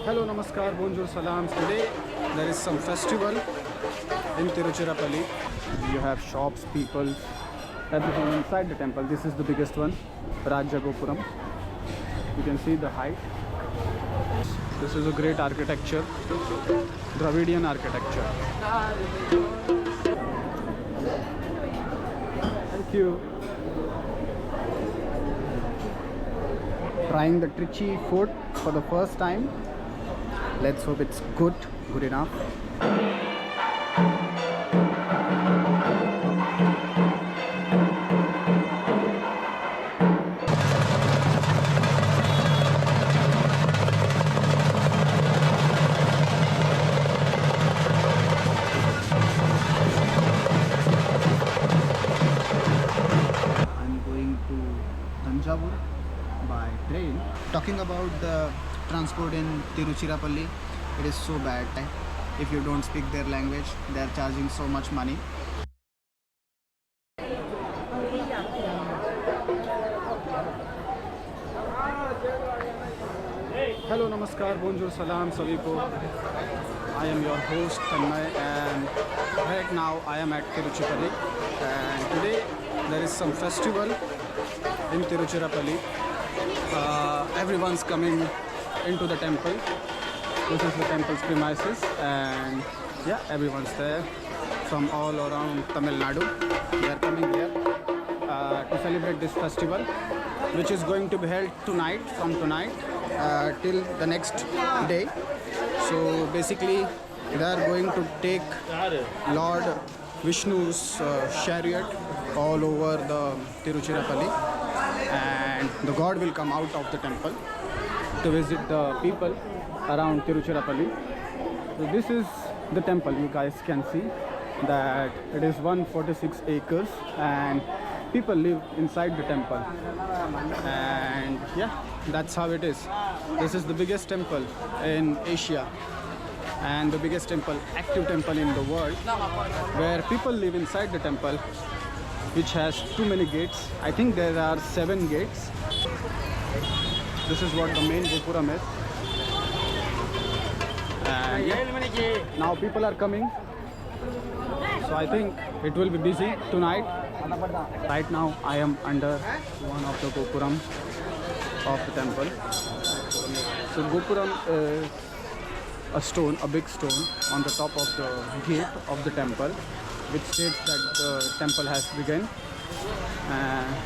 Hello, namaskar, bonjour, salams. Today there is some festival in Tiruchirappalli. You have shops, people, everything inside the temple. This is the biggest one, Rajya Gopuram. You can see the height. This is a great architecture, Dravidian architecture. Thank you. Trying the Trichy food for the first time. Let's hope it's good enough. I'm going to Thanjavur by train. Talking about the transport in Tiruchirappalli, it is so bad. If you don't speak their language, they are charging so much money. Hello, namaskar, bonjour, salam, sabhi ko. I am your host Tanmay, and right now I am at Tiruchirappalli, and today there is some festival in Tiruchirappalli. Everyone's coming into the temple. This is the temple's premises, and yeah, everyone's there from all around Tamil Nadu. They are coming here to celebrate this festival, which is going to be held tonight, from tonight till the next day. So basically they are going to take Lord Vishnu's chariot all over the Tiruchirappalli, and the god will come out of the temple to visit the people around Tiruchirappalli. So this is the temple. You guys can see that it is 146 acres and people live inside the temple, and yeah, that's how it is. This is the biggest temple in Asia and the biggest temple, active temple in the world, where people live inside the temple, which has too many gates. I think there are 7 gates. This is what the main Gopuram is. And yeah, now people are coming, so I think it will be busy tonight. Right now I am under one of the Gopuram of the temple. So Gopuram is a stone, a big stone on the top of the gate of the temple, which states that the temple has begun.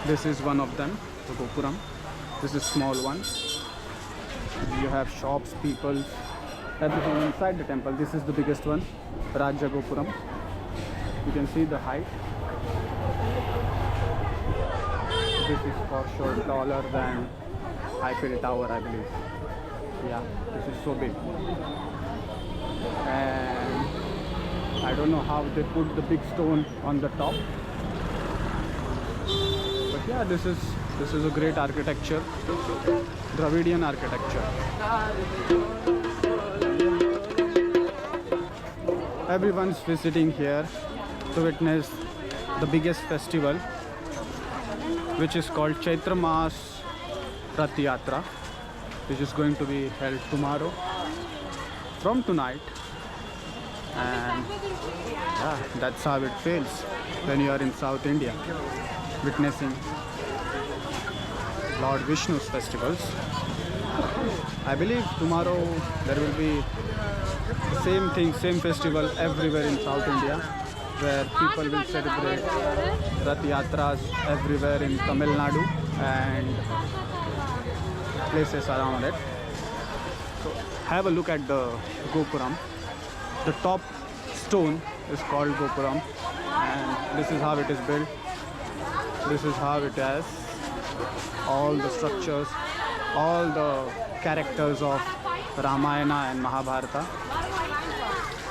This is one of them, the Gopuram. This is small one. You have shops, people, everything inside the temple. This is the biggest one, Rajya Gopuram. You can see the height. This is for sure taller than Eiffel Tower, I believe. Yeah, this is so big. And I don't know how they put the big stone on the top. But yeah, this is a great architecture, Dravidian architecture. Everyone's visiting here to witness the biggest festival, which is called Chaitra Mas Rath Yatra, which is going to be held tomorrow from tonight. And yeah, that's how it feels when you are in South India, witnessing Lord Vishnu's festivals. I believe tomorrow there will be the same thing, same festival everywhere in South India, where people will celebrate Rath Yatras everywhere in Tamil Nadu and places around it. So have a look at the Gopuram. The top stone is called Gopuram, and this is how it is built. This is how it has all the structures, all the characters of Ramayana and Mahabharata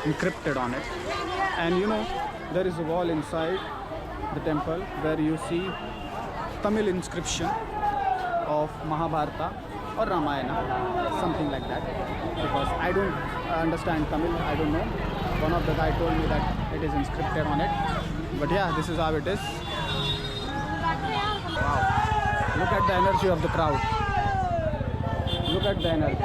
encrypted on it. And you know, there is a wall inside the temple where you see Tamil inscription of Mahabharata or Ramayana, something like that, because I don't understand Tamil, I don't know. One of the guy told me that it is inscripted on it, but yeah, this is how it is. Wow, look at the energy of the crowd. Look at the energy.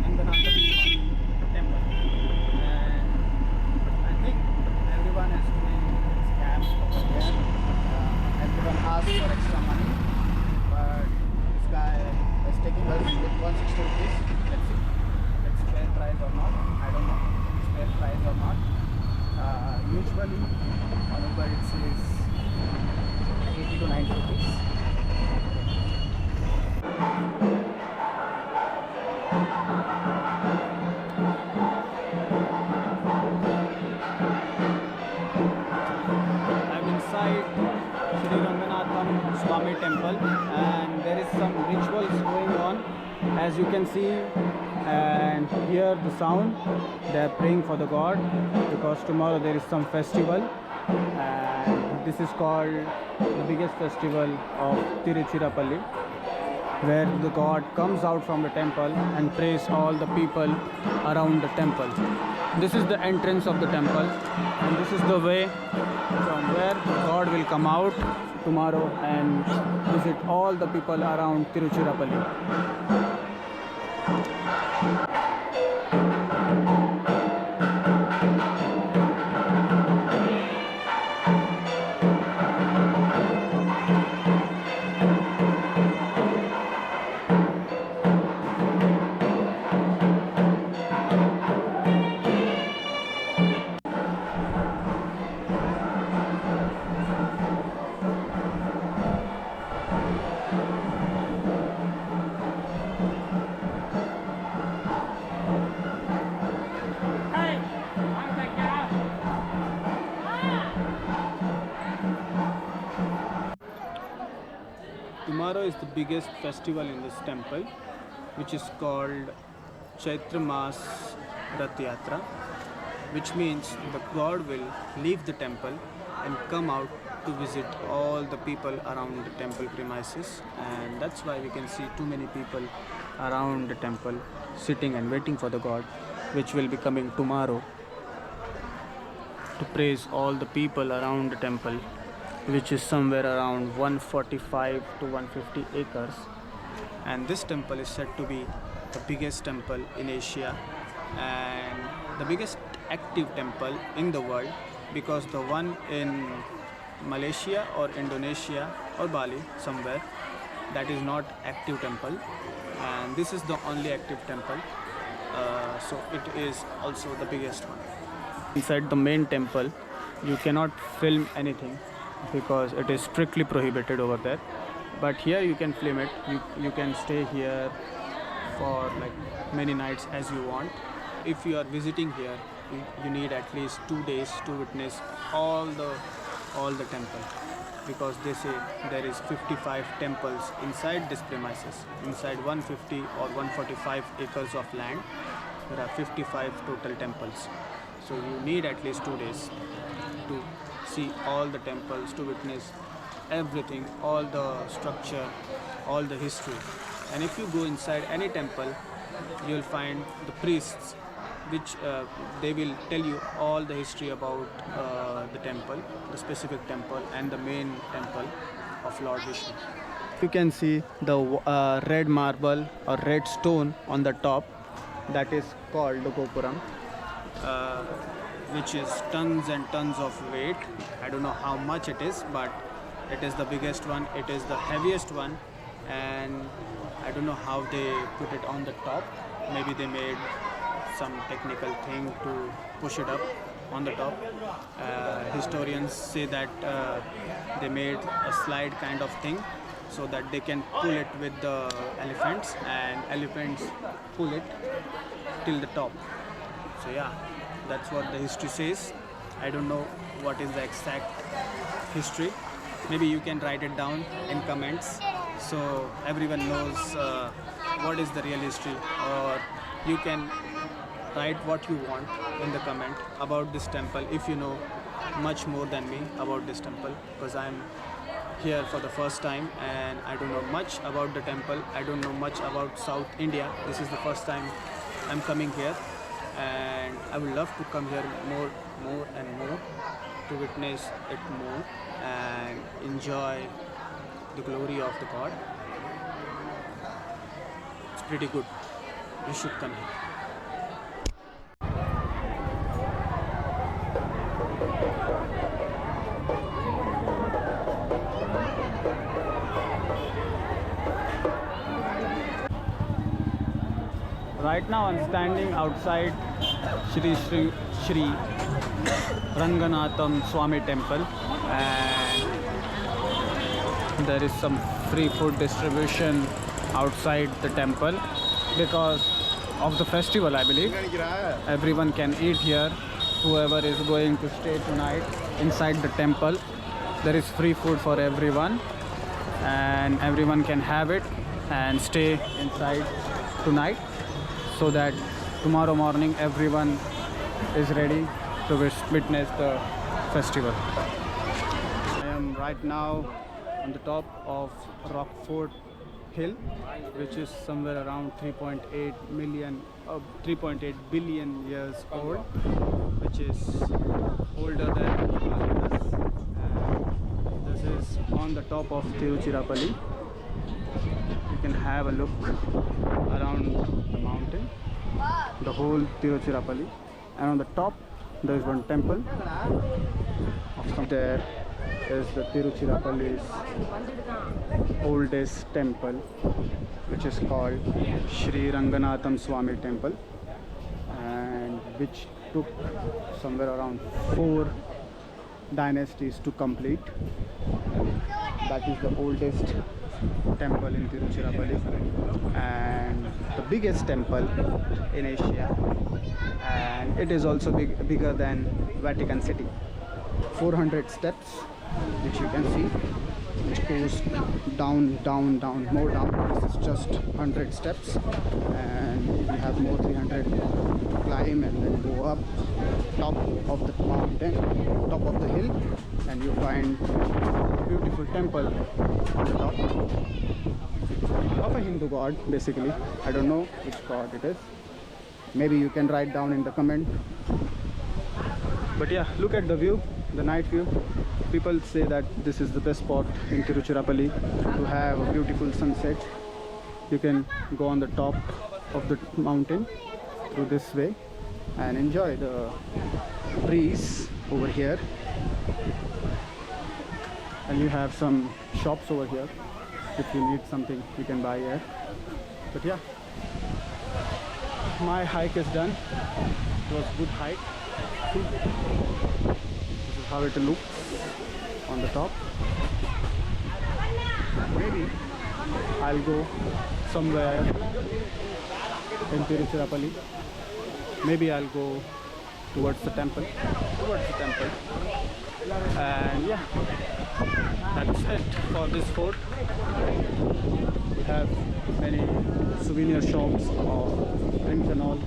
for extra money, but this guy is taking us with 160 rupees. Let's see, it's fair price or not. I don't know if it's fair price or not. Usually on Uber it says 80 to 90 rupees. I'm inside Sri Ranganatham Swami temple, and there is some rituals going on, as you can see and hear the sound. They are praying for the god because tomorrow there is some festival, and this is called the biggest festival of Tiruchirappalli, where the god comes out from the temple and prays all the people around the temple. This is the entrance of the temple, and this is the way from where the god will come out tomorrow and visit all the people around Tiruchirappalli. Tomorrow is the biggest festival in this temple, which is called Chaitra Mas Rath Yatra, which means the god will leave the temple and come out to visit all the people around the temple premises, and that's why we can see too many people around the temple sitting and waiting for the god, which will be coming tomorrow to praise all the people around the temple, which is somewhere around 145 to 150 acres. And this temple is said to be the biggest temple in Asia and the biggest active temple in the world, because the one in Malaysia or Indonesia or Bali somewhere, that is not active temple, and this is the only active temple, so it is also the biggest one. Inside the main temple you cannot film anything because it is strictly prohibited over there, but here you can film it. You can stay here for like many nights as you want. If you are visiting here, you need at least 2 days to witness all the temple, because they say there is 55 temples inside this premises. Inside 150 or 145 acres of land, there are 55 total temples, so you need at least 2 days to see all the temples, to witness everything, all the structure, all the history. And if you go inside any temple, you will find the priests, which they will tell you all the history about the temple, the specific temple and the main temple of Lord Vishnu. You can see the red marble or red stone on the top, that is called the Gopuram, which is tons and tons of weight. I don't know how much it is, but it is the biggest one, it is the heaviest one, and I don't know how they put it on the top. Maybe they made some technical thing to push it up on the top. Historians say that they made a slide kind of thing so that they can pull it with the elephants, and elephants pull it till the top. So yeah, that's what the history says. I don't know what is the exact history. Maybe you can write it down in comments so everyone knows what is the real history, or you can write what you want in the comment about this temple if you know much more than me about this temple, because I'm here for the first time and I don't know much about the temple. I don't know much about South India. This is the first time I'm coming here, and I would love to come here more and more to witness it more and enjoy the glory of the God. It's pretty good. You should come here. right now I'm standing outside Shri Ranganatham Swami temple, and there is some free food distribution outside the temple because of the festival, I believe. Everyone can eat here. Whoever is going to stay tonight inside the temple, there is free food for everyone, and everyone can have it and stay inside tonight, so that tomorrow morning everyone is ready to witness the festival. I am right now on the top of Rockford Hill, which is somewhere around 3.8 billion years old, which is older than us. And this is on the top of Tiruchirappalli. You can have a look around the mountain, the whole Tiruchirappalli, and on the top there is one temple. There is the Tiruchirappalli's oldest temple, which is called Shri Ranganatham Swami temple, and which took somewhere around 4 dynasties to complete. That is the oldest temple in Tiruchirappalli and the biggest temple in Asia, and it is also bigger than Vatican City. 400 steps, which you can see, which goes down, more down. This is just 100 steps, and we have more 300 to climb, and then go up top of the mountain, top of the hill, and you find a beautiful temple on the top of a Hindu god, basically. I don't know which god it is. Maybe you can write down in the comment. But yeah, look at the view, the night view. People say that this is the best spot in Tiruchirappalli to have a beautiful sunset. You can go on the top of the mountain through this way and enjoy the breeze over here. And you have some shops over here. If you need something, you can buy here. But yeah, my hike is done. It was a good hike. This is how it looks on the top. Maybe I'll go somewhere in Tiruchirappalli. Maybe I'll go towards the temple. And yeah, that's it for this fort. We have many souvenir shops of drinks and all.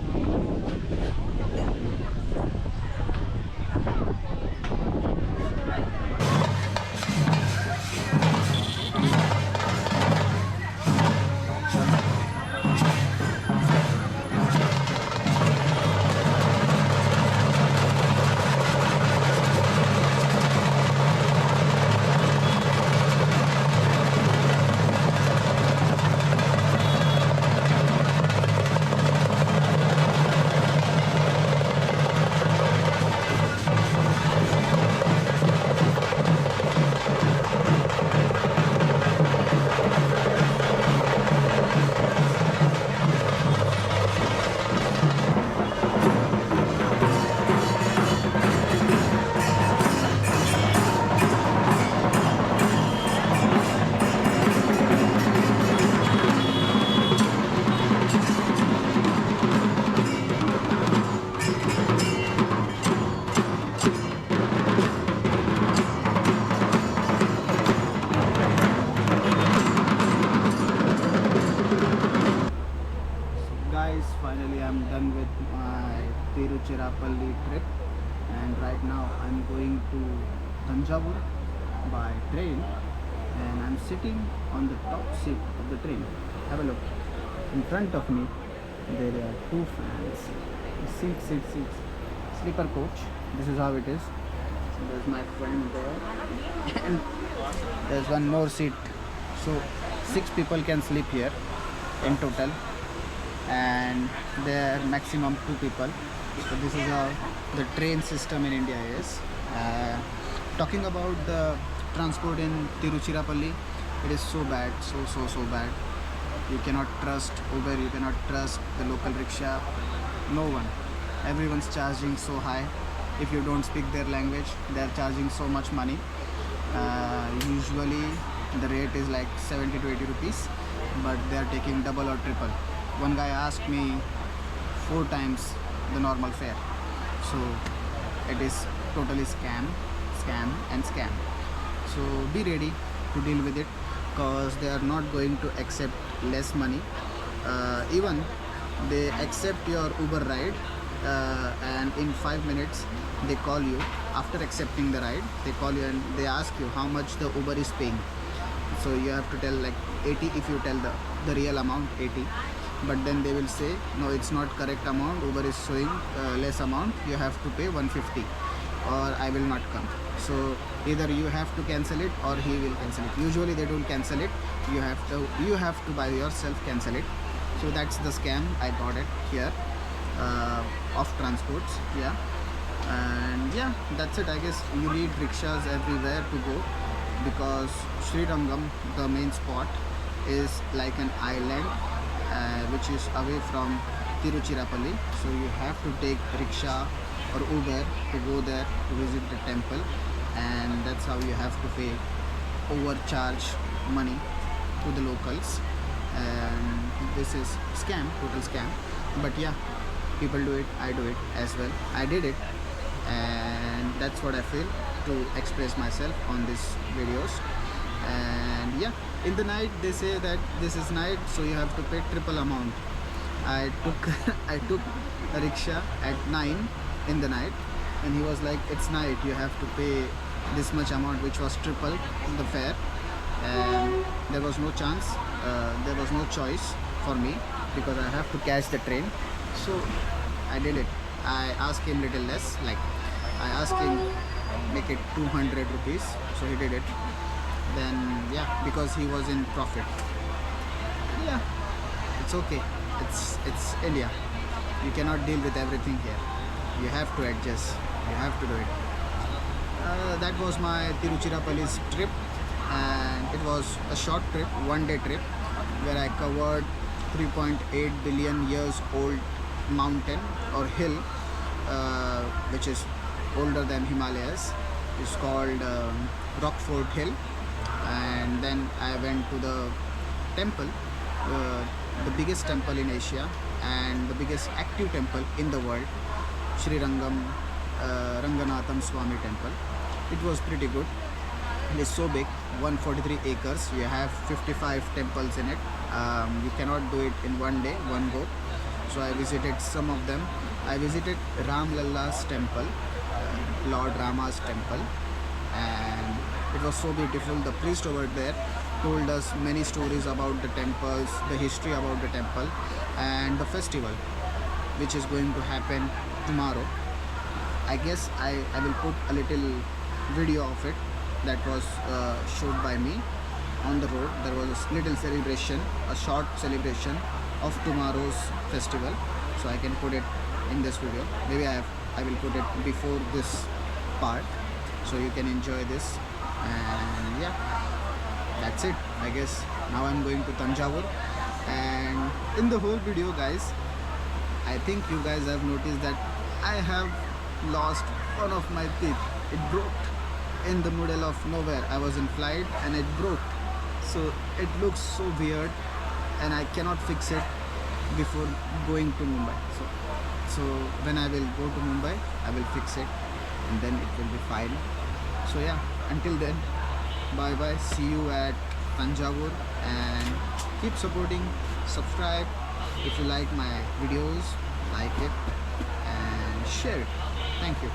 Finally I'm done with my Tiruchirappalli trip, and right now I'm going to Thanjavur by train, and I'm sitting on the top seat of the train. Have a look. In front of me there are 2 fans. Seats. Sleeper coach. This is how it is. So there's my friend there, and there's one more seat. So 6 people can sleep here in total, and there are maximum 2 people. So this is how the train system in India is. Talking about the transport in Tiruchirappalli, it is so bad, so bad. You cannot trust Uber, you cannot trust the local rickshaw, no one. Everyone's charging so high. If you don't speak their language, they're charging so much money. Usually the rate is like 70 to 80 rupees, but they're taking double or triple. One guy asked me 4 times the normal fare. So it is totally scam and scam. So be ready to deal with it, because they are not going to accept less money. Even they accept your Uber ride, and in 5 minutes they call you. After accepting the ride, they call you and they ask you how much the Uber is paying. So you have to tell like 80. If you tell the real amount 80, but then they will say no, it's not correct amount, Uber is showing less amount, you have to pay 150 or I will not come. So either you have to cancel it or he will cancel it. Usually they don't cancel it, you have to by yourself cancel it. So that's the scam I got it here of transports. Yeah, and yeah, that's it. I guess you need rickshaws everywhere to go, because Srirangam, the main spot, is like an island which is away from Tiruchirappalli. So you have to take rickshaw or Uber to go there to visit the temple, and that's how you have to pay overcharge money to the locals. And this is scam, total scam. But yeah, people do it, I do it as well. I did it, and that's what I feel to express myself on these videos. And yeah, in the night they say that this is night, so you have to pay triple amount. I took I took a rickshaw at 9 in the night, and he was like, it's night, you have to pay this much amount, which was triple the fare. And there was no chance, there was no choice for me, because I have to catch the train. So I did it. I asked him little less, like I asked him make it 200 rupees, so he did it. Then yeah, because he was in profit. Yeah, it's okay, it's India, you cannot deal with everything here, you have to adjust, you have to do it. That was my Tiruchirappalli's trip, and it was a short trip, 1-day trip, where I covered 3.8 billion years old mountain or hill, which is older than Himalayas. It's called Rockford Hill. And then I went to the temple, the biggest temple in Asia and the biggest active temple in the world, Srirangam Ranganatham Swami temple. It was pretty good. It is so big, 143 acres. You have 55 temples in it. You cannot do it in one day, one go. So I visited some of them. I visited Ram Lalla's temple, Lord Rama's temple, and it was so beautiful. The priest over there told us many stories about the temples, the history about the temple, and the festival which is going to happen tomorrow. I guess I will put a little video of it that was showed by me on the road. There was a little celebration, a short celebration of tomorrow's festival, so I can put it in this video. Maybe I will put it before this part, so you can enjoy this. And yeah, that's it. I guess now I'm going to Thanjavur, and in the whole video, guys, I think you guys have noticed that I have lost one of my teeth. It broke in the middle of nowhere. I was in flight and it broke, so it looks so weird, and I cannot fix it before going to Mumbai. So when I will go to Mumbai, I will fix it, and then it will be fine. So yeah, until then, bye bye, see you at Thanjavur, and keep supporting, subscribe if you like my videos, like it and share it. Thank you.